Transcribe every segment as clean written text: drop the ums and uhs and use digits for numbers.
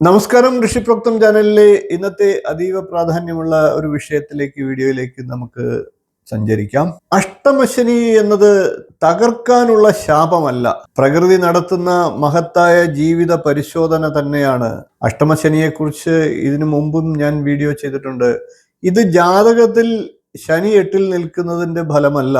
നമസ്കാരം. ഋഷിപ്രോക്തം ചാനലിലെ ഇന്നത്തെ അതീവ പ്രാധാന്യമുള്ള ഒരു വീഡിയോയിലേക്ക് നമുക്ക് സഞ്ചരിക്കാം. അഷ്ടമശനി എന്നത് തകർക്കാനുള്ള ശാപമല്ല, പ്രകൃതി നടത്തുന്ന മഹത്തായ ജീവിത പരിശോധന തന്നെയാണ്. അഷ്ടമശനിയെക്കുറിച്ച് ഇതിനു മുമ്പും ഞാൻ വീഡിയോ ചെയ്തിട്ടുണ്ട്. ഇത് ജാതകത്തിൽ ശനി 8-ൽ നിൽക്കുന്നതിന്റെ ഫലമല്ല,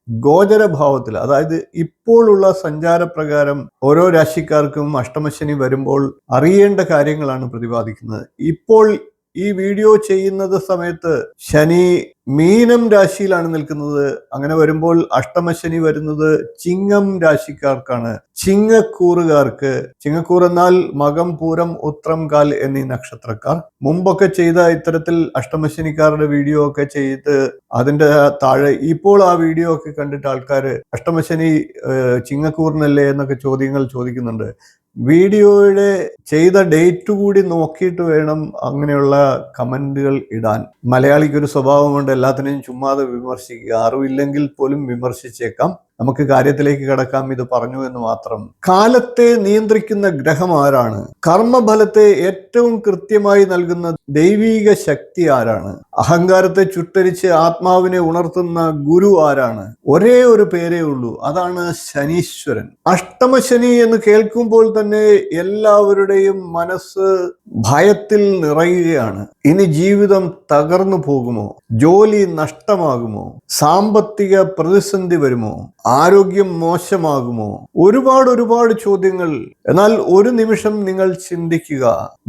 ഗോചരഭാവത്തിൽ, അതായത് ഇപ്പോഴുള്ള സഞ്ചാരപ്രകാരം ഓരോ രാശിക്കാർക്കും അഷ്ടമശനി വരുമ്പോൾ അറിയേണ്ട കാര്യങ്ങളാണ് പ്രതിപാദിക്കുന്നത്. ഇപ്പോൾ ഈ വീഡിയോ ചെയ്യുന്നത് സമയത്ത് ശനി മീനം രാശിയിലാണ് നിൽക്കുന്നത്. അങ്ങനെ വരുമ്പോൾ അഷ്ടമശനി വരുന്നത് ചിങ്ങം രാശിക്കാർക്കാണ്, ചിങ്ങക്കൂറുകാർക്ക്. ചിങ്ങക്കൂർ എന്നാൽ മകം, പൂരം, ഉത്രം, കാൽ എന്നീ നക്ഷത്രക്കാർ. മുമ്പൊക്കെ ചെയ്ത ഇത്തരത്തിൽ അഷ്ടമശനിക്കാരുടെ വീഡിയോ ഒക്കെ ചെയ്ത് അതിന്റെ താഴെ ഇപ്പോൾ ആ വീഡിയോ ഒക്കെ കണ്ടിട്ട് ആൾക്കാർ അഷ്ടമശനി ചിങ്ങക്കൂറിനല്ലേ എന്നൊക്കെ ചോദ്യങ്ങൾ ചോദിക്കുന്നുണ്ട്. വീഡിയോയുടെ ചെയ്ത ഡേറ്റ് കൂടി നോക്കിയിട്ട് വേണം അങ്ങനെയുള്ള കമന്റുകൾ ഇടാൻ. മലയാളിക്കൊരു സ്വഭാവമുണ്ട്, എല്ലാത്തിനെയും ചുമ്മാതെ വിമർശിക്കുക. അറിവില്ലെങ്കിൽ പോലും വിമർശിച്ചേക്കാം. നമുക്ക് കാര്യത്തിലേക്ക് കടക്കാം. ഇത് പറഞ്ഞു എന്ന് മാത്രം. കാലത്തെ നിയന്ത്രിക്കുന്ന ഗ്രഹം ആരാണ്? കർമ്മഫലത്തെ ഏറ്റവും കൃത്യമായി നൽകുന്ന ദൈവീക ശക്തി ആരാണ്? അഹങ്കാരത്തെ ചുട്ടരിച്ച് ആത്മാവിനെ ഉണർത്തുന്ന ഗുരു ആരാണ്? ഒരേ ഒരു പേരേ ഉള്ളൂ, അതാണ് ശനീശ്വരൻ. അഷ്ടമശനി എന്ന് കേൾക്കുമ്പോൾ തന്നെ എല്ലാവരുടെയും മനസ്സ് ഭയത്തിൽ നിറയുകയാണ്. ഇനി ജീവിതം തകർന്നു പോകുമോ? ജോലി നഷ്ടമാകുമോ? സാമ്പത്തിക പ്രതിസന്ധി വരുമോ? ആരോഗ്യം മോശമാകുമോ? ഒരുപാട് ചോദ്യങ്ങൾ. എന്നാൽ ഒരു നിമിഷം നിങ്ങൾ ചിന്തിക്കുക,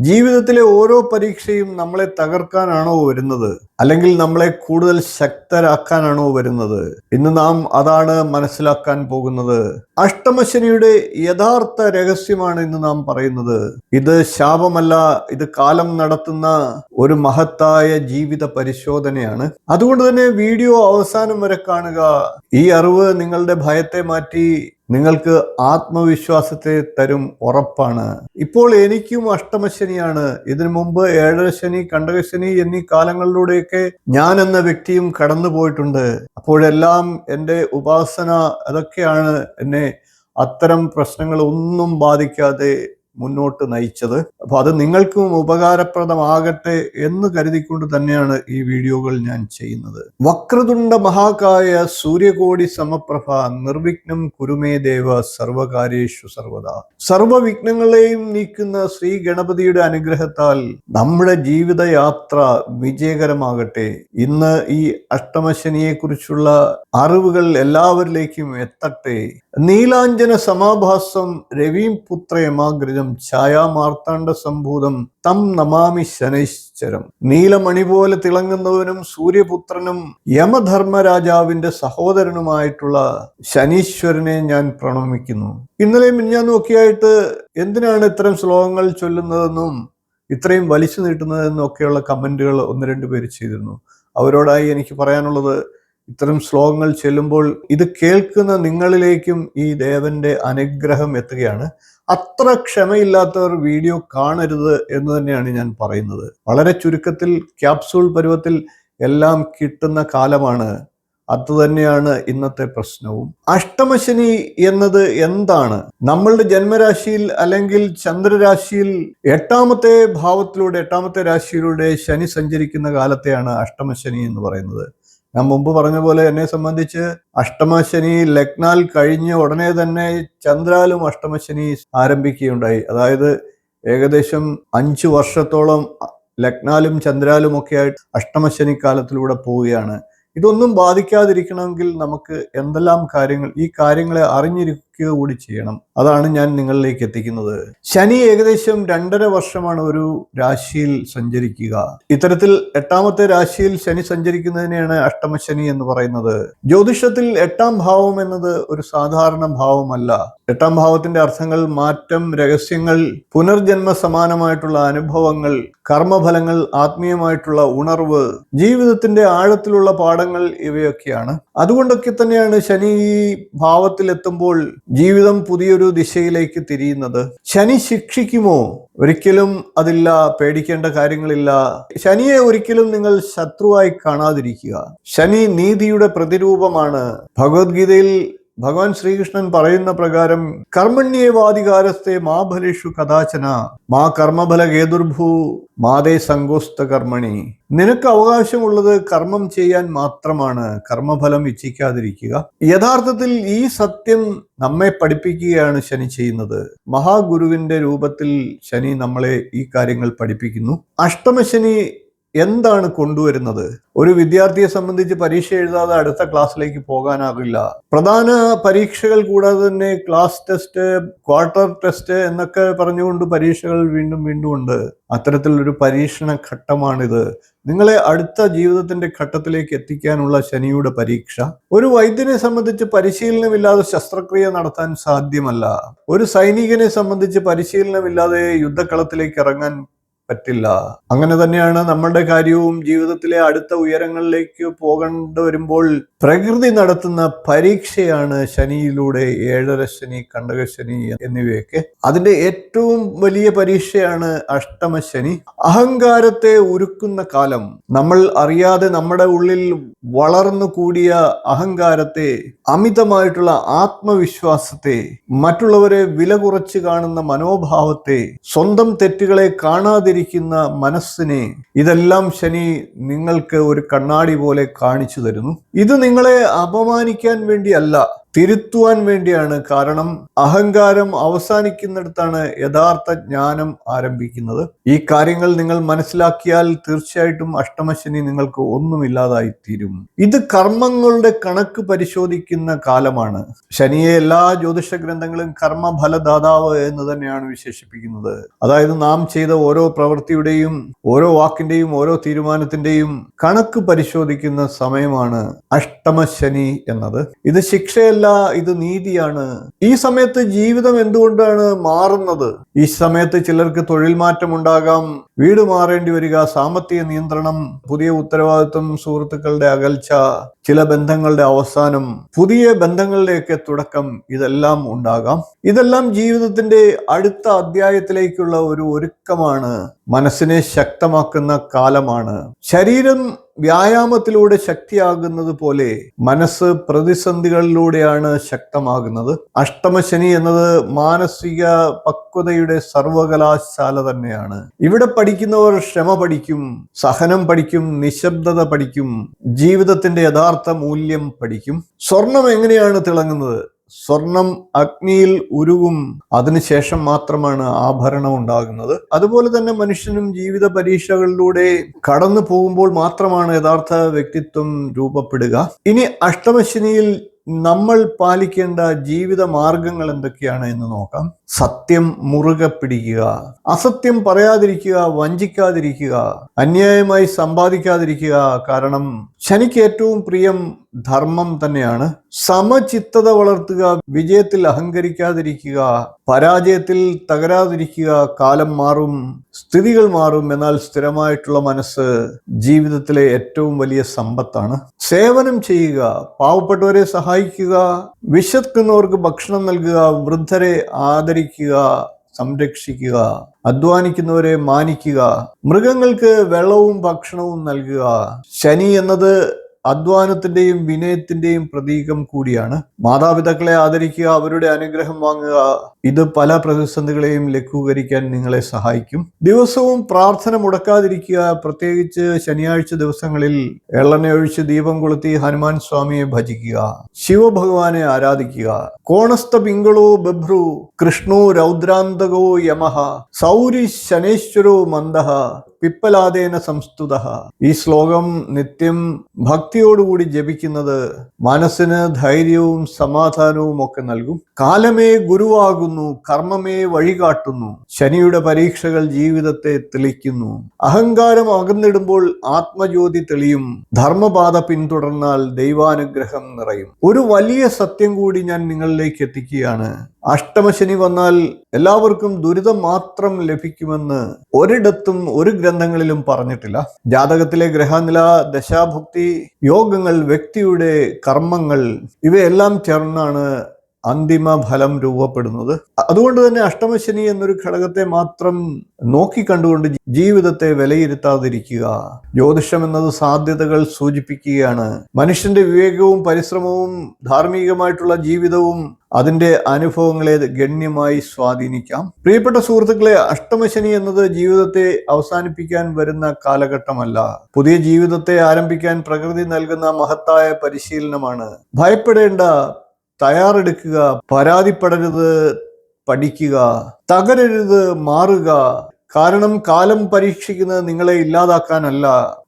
ജീവിതത്തിലെ ഓരോ പരീക്ഷയും നമ്മളെ തകർക്കാനാണോ വരുന്നത്, അല്ലെങ്കിൽ നമ്മളെ കൂടുതൽ ശക്തരാക്കാനാണോ വരുന്നത്? ഇന്ന് നാം അതാണ് മനസ്സിലാക്കാൻ പോകുന്നത്. അഷ്ടമശനിയുടെ യഥാർത്ഥ രഹസ്യമാണ് ഇന്ന് നാം പറയുന്നത്. ഇത് ശാപമല്ല, ഇത് കാലം നടത്തുന്ന ഒരു മഹത്തായ ജീവിത പരിശോധനയാണ്. അതുകൊണ്ട് തന്നെ വീഡിയോ അവസാനം വരെ കാണുക. ഈ അറിവ് നിങ്ങളുടെ ഭയത്തെ മാറ്റി നിങ്ങൾക്ക് ആത്മവിശ്വാസത്തെ തരും, ഉറപ്പാണ്. ഇപ്പോൾ എനിക്കും അഷ്ടമശനിയാണ്. ഇതിനു മുമ്പ് 7-ര ശനി, കണ്ടകശനി എന്നീ കാലങ്ങളിലൂടെയൊക്കെ ഞാൻ എന്ന വ്യക്തിയും കടന്നു പോയിട്ടുണ്ട്. അപ്പോഴെല്ലാം എൻ്റെ ഉപാസന അതൊക്കെയാണ് എന്നെ അത്തരം പ്രശ്നങ്ങളൊന്നും ബാധിക്കാതെ മുന്നോട്ട് നയിച്ചത്. അപ്പൊ അത് നിങ്ങൾക്കും ഉപകാരപ്രദമാകട്ടെ എന്ന് കരുതിക്കൊണ്ട് തന്നെയാണ് ഈ വീഡിയോകൾ ഞാൻ ചെയ്യുന്നത്. വക്രതുണ്ട മഹാകായ സൂര്യകോടി സമപ്രഭ നിർവിഘ്നം കുരുമേ ദേവ സർവകാര്യേഷു സർവദാ. സർവവിഘ്നങ്ങളെയും നീക്കുന്ന ശ്രീ ഗണപതിയുടെ അനുഗ്രഹത്താൽ നമ്മുടെ ജീവിതയാത്ര വിജയകരമാകട്ടെ. ഇന്ന് ഈ അഷ്ടമശനിയെ കുറിച്ചുള്ള അറിവുകൾ എല്ലാവരിലേക്കും എത്തട്ടെ. നീലാഞ്ജന സമാഭാസം രവീം പുത്രയമാഗ്രജം ഛായാമാർത്താണ്ഡ സംഭൂതം തം നമാമി ശനൈശ്ചരം. നീലമണി പോലെ തിളങ്ങുന്നവനും സൂര്യപുത്രനും യമധർമ്മരാജാവിന്റെ സഹോദരനുമായിട്ടുള്ള ശനീശ്വരനെ ഞാൻ പ്രണമിക്കുന്നു. ഇന്നലെ മിനിഞ്ഞാന്നുമൊക്കെയായിട്ട് എന്തിനാണ് ഇത്തരം ശ്ലോകങ്ങൾ ചൊല്ലുന്നതെന്നും ഇത്രയും വലിച്ചു നീട്ടുന്നതെന്നും ഒക്കെയുള്ള കമന്റുകൾ 1-2 പേര് ചെയ്തിരുന്നു. അവരോടായി എനിക്ക് പറയാനുള്ളത്, ഇത്തരം ശ്ലോകങ്ങൾ ചെല്ലുമ്പോൾ ഇത് കേൾക്കുന്ന നിങ്ങളിലേക്കും ഈ ദേവന്റെ അനുഗ്രഹം എത്തുകയാണ്. അത്ര ക്ഷമയില്ലാത്തവർ വീഡിയോ കാണരുത് എന്ന് തന്നെയാണ് ഞാൻ പറയുന്നത്. വളരെ ചുരുക്കത്തിൽ ക്യാപ്സൂൾ പരുവത്തിൽ എല്ലാം കിട്ടുന്ന കാലമാണ്. അതുതന്നെയാണ് ഇന്നത്തെ പ്രശ്നവും. അഷ്ടമശനി എന്നത് എന്താണ്? നമ്മളുടെ ജന്മരാശിയിൽ അല്ലെങ്കിൽ ചന്ദ്രരാശിയിൽ 8-ാമത്തെ ഭാവത്തിലൂടെ, 8-ാമത്തെ രാശിയിലൂടെ ശനി സഞ്ചരിക്കുന്ന കാലത്തെയാണ് അഷ്ടമശനി എന്ന് പറയുന്നത്. ഞാൻ മുമ്പ് പറഞ്ഞ പോലെ എന്നെ സംബന്ധിച്ച് അഷ്ടമശനി ലഗ്നാൽ കഴിഞ്ഞ ഉടനെ തന്നെ ചന്ദ്രാലും അഷ്ടമശനി ആരംഭിക്കുകയുണ്ടായി. അതായത് ഏകദേശം 5 വർഷത്തോളം ലഗ്നാലും ചന്ദ്രാലും ഒക്കെ ആയിട്ട് അഷ്ടമശനി കാലത്തിലൂടെ പോവുകയാണ്. ഇതൊന്നും ബാധിക്കാതിരിക്കണമെങ്കിൽ നമുക്ക് എന്തെല്ലാം കാര്യങ്ങൾ, ഈ കാര്യങ്ങളെ അറിഞ്ഞിരിക്കുക കൂടി ചെയ്യണം. അതാണ് ഞാൻ നിങ്ങളിലേക്ക് എത്തിക്കുന്നത്. ശനി ഏകദേശം 2.5 വർഷമാണ് ഒരു രാശിയിൽ സഞ്ചരിക്കുക. ഇത്തരത്തിൽ 8-ാമത്തെ രാശിയിൽ ശനി സഞ്ചരിക്കുന്നതിനെയാണ് അഷ്ടമശനി എന്ന് പറയുന്നത്. ജ്യോതിഷത്തിൽ 8-ാം ഭാവം എന്നത് ഒരു സാധാരണ ഭാവമല്ല. 8-ാം ഭാവത്തിന്റെ അർത്ഥങ്ങൾ മാറ്റം, രഹസ്യങ്ങൾ, പുനർജന്മ സമാനമായിട്ടുള്ള അനുഭവങ്ങൾ, കർമ്മഫലങ്ങൾ, ആത്മീയമായിട്ടുള്ള ഉണർവ്, ജീവിതത്തിന്റെ ആഴത്തിലുള്ള പാഠങ്ങൾ, ഇവയൊക്കെയാണ്. അതുകൊണ്ടൊക്കെ തന്നെയാണ് ശനി ഈ ഭാവത്തിലെത്തുമ്പോൾ ജീവിതം പുതിയൊരു ദിശയിലേക്ക് തിരിയുന്നത്. ശനി ശിക്ഷിക്കുമോ? ഒരിക്കലും അതില്ല, പേടിക്കേണ്ട കാര്യങ്ങളില്ല. ശനിയെ ഒരിക്കലും നിങ്ങൾ ശത്രുവായി കാണാതിരിക്കുക. ശനി നീതിയുടെ പ്രതിരൂപമാണ്. ഭഗവത്ഗീതയിൽ ഭഗവാൻ ശ്രീകൃഷ്ണൻ പറയുന്ന പ്രകാരം കർമ്മണ്യേവാധികാരസ്ഥെ മാ ഫലേഷു കഥാചന മാ കർമ്മഫല ഹേതുർഭൂ മാതേ സങ്കോസ്ത കർമ്മണി. നിനക്ക് അവകാശമുള്ളത് കർമ്മം ചെയ്യാൻ മാത്രമാണ്, കർമ്മഫലം ഇച്ഛിക്കാതിരിക്കുക. യഥാർത്ഥത്തിൽ ഈ സത്യം നമ്മെ പഠിപ്പിക്കുകയാണ് ശനി ചെയ്യുന്നത്. മഹാഗുരുവിന്റെ രൂപത്തിൽ ശനി നമ്മളെ ഈ കാര്യങ്ങൾ പഠിപ്പിക്കുന്നു. അഷ്ടമശനി എന്താണ് കൊണ്ടുവരുന്നത്? ഒരു വിദ്യാർത്ഥിയെ സംബന്ധിച്ച് പരീക്ഷ എഴുതാതെ അടുത്ത ക്ലാസ്സിലേക്ക് പോകാനാകില്ല. പ്രധാന പരീക്ഷകൾ കൂടാതെ തന്നെ ക്ലാസ് ടെസ്റ്റ്, ക്വാർട്ടർ ടെസ്റ്റ് എന്നൊക്കെ പറഞ്ഞുകൊണ്ട് പരീക്ഷകൾ വീണ്ടും വീണ്ടും ഉണ്ട്. അത്തരത്തിലൊരു പരീക്ഷണ ഘട്ടമാണിത്. നിങ്ങളെ അടുത്ത ജീവിതത്തിന്റെ ഘട്ടത്തിലേക്ക് എത്തിക്കാനുള്ള ശനിയുടെ പരീക്ഷ. ഒരു വൈദ്യനെ സംബന്ധിച്ച് പരിശീലനമില്ലാതെ ശസ്ത്രക്രിയ നടത്താൻ സാധ്യമല്ല. ഒരു സൈനികനെ സംബന്ധിച്ച് പരിശീലനമില്ലാതെ യുദ്ധക്കളത്തിലേക്ക് ഇറങ്ങാൻ പറ്റില്ല. അങ്ങനെ തന്നെയാണ് നമ്മളുടെ കാര്യവും. ജീവിതത്തിലെ അടുത്ത ഉയരങ്ങളിലേക്ക് പോകേണ്ടി വരുമ്പോൾ പ്രകൃതി നടത്തുന്ന പരീക്ഷയാണ് ശനിയിലൂടെ ഏഴര ശനി, കണ്ടകശനി എന്നിവയൊക്കെ. അതിന്റെ ഏറ്റവും വലിയ പരീക്ഷയാണ് അഷ്ടമശനി. അഹങ്കാരത്തെ ഉരുക്കുന്ന കാലം. നമ്മൾ അറിയാതെ നമ്മുടെ ഉള്ളിൽ വളർന്നു കൂടിയ അഹങ്കാരത്തെ, അമിതമായിട്ടുള്ള ആത്മവിശ്വാസത്തെ, മറ്റുള്ളവരെ വില കുറച്ച് കാണുന്ന മനോഭാവത്തെ, സ്വന്തം തെറ്റുകളെ കാണാതിരിക്കുന്ന മനസ്സിനെ, ഇതെല്ലാം ശനി നിങ്ങൾക്ക് ഒരു കണ്ണാടി പോലെ കാണിച്ചു തരുന്നു. ഇത് നിങ്ങളെ അപമാനിക്കാൻ വേണ്ടിയല്ല, തിരുത്തുവാൻ വേണ്ടിയാണ്. കാരണം അഹങ്കാരം അവസാനിക്കുന്നിടത്താണ് യഥാർത്ഥ ജ്ഞാനം ആരംഭിക്കുന്നത്. ഈ കാര്യങ്ങൾ നിങ്ങൾ മനസ്സിലാക്കിയാൽ തീർച്ചയായിട്ടും അഷ്ടമശനി നിങ്ങൾക്ക് ഒന്നുമില്ലാതായി തീരും. ഇത് കർമ്മങ്ങളുടെ കണക്ക് പരിശോധിക്കുന്ന കാലമാണ്. ശനിയെ എല്ലാ ജ്യോതിഷ ഗ്രന്ഥങ്ങളും കർമ്മഫലദാതാവ് എന്ന് തന്നെയാണ് വിശേഷിപ്പിക്കുന്നത്. അതായത് നാം ചെയ്ത ഓരോ പ്രവൃത്തിയുടെയും, ഓരോ വാക്കിന്റെയും, ഓരോ തീരുമാനത്തിന്റെയും കണക്ക് പരിശോധിക്കുന്ന സമയമാണ് അഷ്ടമശനി എന്നത്. ഇത് ശിക്ഷയല്ല, ഇത് നീതിയാണ്. ഈ സമയത്ത് ജീവിതം എന്തുകൊണ്ടാണ് മാറുന്നത്? ഈ സമയത്ത് ചിലർക്ക് തൊഴിൽ മാറ്റം ഉണ്ടാകാം, വീട് മാറേണ്ടി വരിക, സാമ്പത്തിക നിയന്ത്രണം, പുതിയ ഉത്തരവാദിത്വം, സുഹൃത്തുക്കളുടെ അകൽച്ച, ചില ബന്ധങ്ങളുടെ അവസാനം, പുതിയ ബന്ധങ്ങളിലേക്ക് തുടക്കം, ഇതെല്ലാം ഉണ്ടാകാം. ഇതെല്ലാം ജീവിതത്തിന്റെ അടുത്ത അധ്യായത്തിലേക്കുള്ള ഒരു ഒരുക്കമാണ്, മനസ്സിനെ ശക്തമാക്കുന്ന കാലമാണ്. ശരീരം വ്യായാമത്തിലൂടെ ശക്തിയാകുന്നത് പോലെ മനസ്സ് പ്രതിസന്ധികളിലൂടെയാണ് ശക്തമാകുന്നത്. അഷ്ടമശനി എന്നത് മാനസിക പക്വതയുടെ സർവകലാശാല തന്നെയാണ്. ഇവിടെ പഠിക്കുന്നവർ ക്ഷമ പഠിക്കും, സഹനം പഠിക്കും, നിശബ്ദത പഠിക്കും, ജീവിതത്തിന്റെ യഥാർത്ഥ മൂല്യം പഠിക്കും. സ്വർണം എങ്ങനെയാണ് തിളങ്ങുന്നത്? സ്വർണം അഗ്നിയിൽ ഉരുകും, അതിനുശേഷം മാത്രമാണ് ആഭരണം ഉണ്ടാകുന്നത്. അതുപോലെ തന്നെ മനുഷ്യനും ജീവിത പരീക്ഷകളിലൂടെ കടന്നു പോകുമ്പോൾ മാത്രമാണ് യഥാർത്ഥ വ്യക്തിത്വം രൂപപ്പെടുക. ഇനി അഷ്ടമശനിയിൽ നമ്മൾ പാലിക്കേണ്ട ജീവിത മാർഗങ്ങൾ എന്തൊക്കെയാണ് എന്ന് നോക്കാം. സത്യം മുറുകെ പിടിക്കുക, അസത്യം പറയാതിരിക്കുക, വഞ്ചിക്കാതിരിക്കുക, അന്യായമായി സമ്പാദിക്കാതിരിക്കുക. കാരണം ശനിക്ക് ഏറ്റവും പ്രിയം ധർമ്മം തന്നെയാണ്. സമചിത്തത വളർത്തുക, വിജയത്തിൽ അഹങ്കരിക്കാതിരിക്കുക, പരാജയത്തിൽ തകരാതിരിക്കുക. കാലം മാറും, സ്ഥിതികൾ മാറും, എന്നാൽ സ്ഥിരമായിട്ടുള്ള മനസ്സ് ജീവിതത്തിലെ ഏറ്റവും വലിയ സമ്പത്താണ്. സേവനം ചെയ്യുക, പാവപ്പെട്ടവരെ സഹായിക്കുക, വിശക്കുന്നവർക്ക് ഭക്ഷണം നൽകുക, വൃദ്ധരെ ആദരിക്കുക, സംരക്ഷിക്കുക, അധ്വാനിക്കുന്നവരെ മാനിക്കുക, മൃഗങ്ങൾക്ക് വെള്ളവും ഭക്ഷണവും നൽകുക. ശനി എന്നത് അധ്വാനത്തിന്റെയും വിനയത്തിന്റെയും പ്രതീകം കൂടിയാണ്. മാതാപിതാക്കളെ ആദരിക്കുക, അവരുടെ അനുഗ്രഹം വാങ്ങുക. ഇത് പല പ്രതിസന്ധികളെയും ലഘൂകരിക്കാൻ നിങ്ങളെ സഹായിക്കും. ദിവസവും പ്രാർത്ഥന മുടക്കാതിരിക്കുക. പ്രത്യേകിച്ച് ശനിയാഴ്ച ദിവസങ്ങളിൽ എള്ളെണ്ണ ഒഴിച്ച് ദീപം കൊളുത്തി ഹനുമാൻ സ്വാമിയെ ഭജിക്കുക, ശിവഭഗവാനെ ആരാധിക്കുക. കോണസ്ഥ പിങ്കളോ ബഭ്രു കൃഷ്ണോ രൗദ്രാന്തകോ യമഹ സൗരി ശനേശ്വരോ മന്ദഹ പിപ്പലാദേന സംസ്തുത. ഈ ശ്ലോകം നിത്യം ഭക്തിയോടുകൂടി ജപിക്കുന്നത് മനസ്സിന് ധൈര്യവും സമാധാനവും ഒക്കെ നൽകും. കാലമേ ഗുരുവാകുന്നു, കർമ്മമേ വഴികാട്ടുന്നു. ശനിയുടെ പരീക്ഷകൾ ജീവിതത്തെ തെളിക്കുന്നു. അഹങ്കാരം അകന്നിടുമ്പോൾ ആത്മജ്യോതി തെളിയും. ധർമ്മപാത പിന്തുടർന്നാൽ ദൈവാനുഗ്രഹം നിറയും. ഒരു വലിയ സത്യം കൂടി ഞാൻ നിങ്ങളിലേക്ക് എത്തിക്കുകയാണ്. അഷ്ടമശനി വന്നാൽ എല്ലാവർക്കും ദുരിതം മാത്രം ലഭിക്കുമെന്ന് ഒരിടത്തും ഒരു ഗ്രന്ഥങ്ങളിലും പറഞ്ഞിട്ടില്ല. ജാതകത്തിലെ ഗ്രഹനില, ദശാഭുക്തി, യോഗങ്ങൾ, വ്യക്തിയുടെ കർമ്മങ്ങൾ, ഇവയെല്ലാം ചേർന്നാണ് അന്തിമ ഫലം രൂപപ്പെടുന്നത്. അതുകൊണ്ട് തന്നെ അഷ്ടമശനി എന്നൊരു ഘടകത്തെ മാത്രം നോക്കിക്കണ്ടുകൊണ്ട് ജീവിതത്തെ വിലയിരുത്താതിരിക്കുക. ജ്യോതിഷം എന്നത് സാധ്യതകൾ സൂചിപ്പിക്കുകയാണ്. മനുഷ്യന്റെ വിവേകവും പരിശ്രമവും ധാർമ്മികമായിട്ടുള്ള ജീവിതവും അതിന്റെ അനുഭവങ്ങളെ ഗണ്യമായി സ്വാധീനിക്കാം. പ്രിയപ്പെട്ട സുഹൃത്തുക്കളെ, അഷ്ടമശനി എന്നത് ജീവിതത്തെ അവസാനിപ്പിക്കാൻ വരുന്ന കാലഘട്ടമല്ല. പുതിയ ജീവിതത്തെ ആരംഭിക്കാൻ പ്രകൃതി നൽകുന്ന മഹത്തായ പരിശീലനമാണ്. ഭയപ്പെടേണ്ട, തയ്യാറെടുക്കുക, പരാതിപ്പെടരുത്, പഠിക്കുക, തകരരുത്, മാറുക. കാരണം കാലം പരീക്ഷിക്കുന്നത് നിങ്ങളെ ഇല്ലാതാക്കാനല്ല,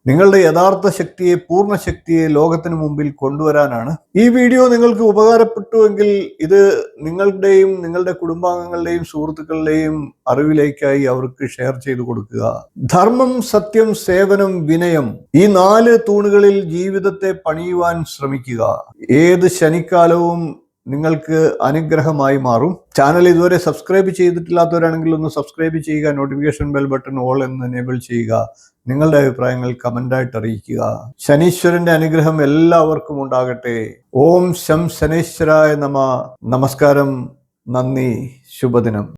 നിങ്ങളുടെ യഥാർത്ഥ ശക്തിയെ, പൂർണ്ണ ശക്തിയെ ലോകത്തിന് മുമ്പിൽ കൊണ്ടുവരാനാണ്. ഈ വീഡിയോ നിങ്ങൾക്ക് ഉപകാരപ്പെട്ടുവെങ്കിൽ ഇത് നിങ്ങളുടെയും നിങ്ങളുടെ കുടുംബാംഗങ്ങളുടെയും സുഹൃത്തുക്കളുടെയും അറിവിലേക്കായി അവർക്ക് ഷെയർ ചെയ്തു കൊടുക്കുക. ധർമ്മം, സത്യം, സേവനം, വിനയം, ഈ 4 തൂണുകളിൽ ജീവിതത്തെ പണിയുവാൻ ശ്രമിക്കുക. ഏത് ശനിക്കാലവും നിങ്ങൾക്ക് അനുഗ്രഹമായി മാറും. ചാനൽ ഇതുവരെ സബ്സ്ക്രൈബ് ചെയ്തിട്ടില്ലാത്തവരാണെങ്കിൽ ഒന്ന് സബ്സ്ക്രൈബ് ചെയ്യുക. നോട്ടിഫിക്കേഷൻ ബെൽ ബട്ടൺ ഓൾ എന്ന് എനേബിൾ ചെയ്യുക. നിങ്ങളുടെ അഭിപ്രായങ്ങൾ കമന്റായിട്ട് അറിയിക്കുക. ശനീശ്വരന്റെ അനുഗ്രഹം എല്ലാവർക്കും ഉണ്ടാകട്ടെ. ഓം ശം ശനീശ്വരായ നമഃ. നമസ്കാരം, നന്ദി, ശുഭദിനം.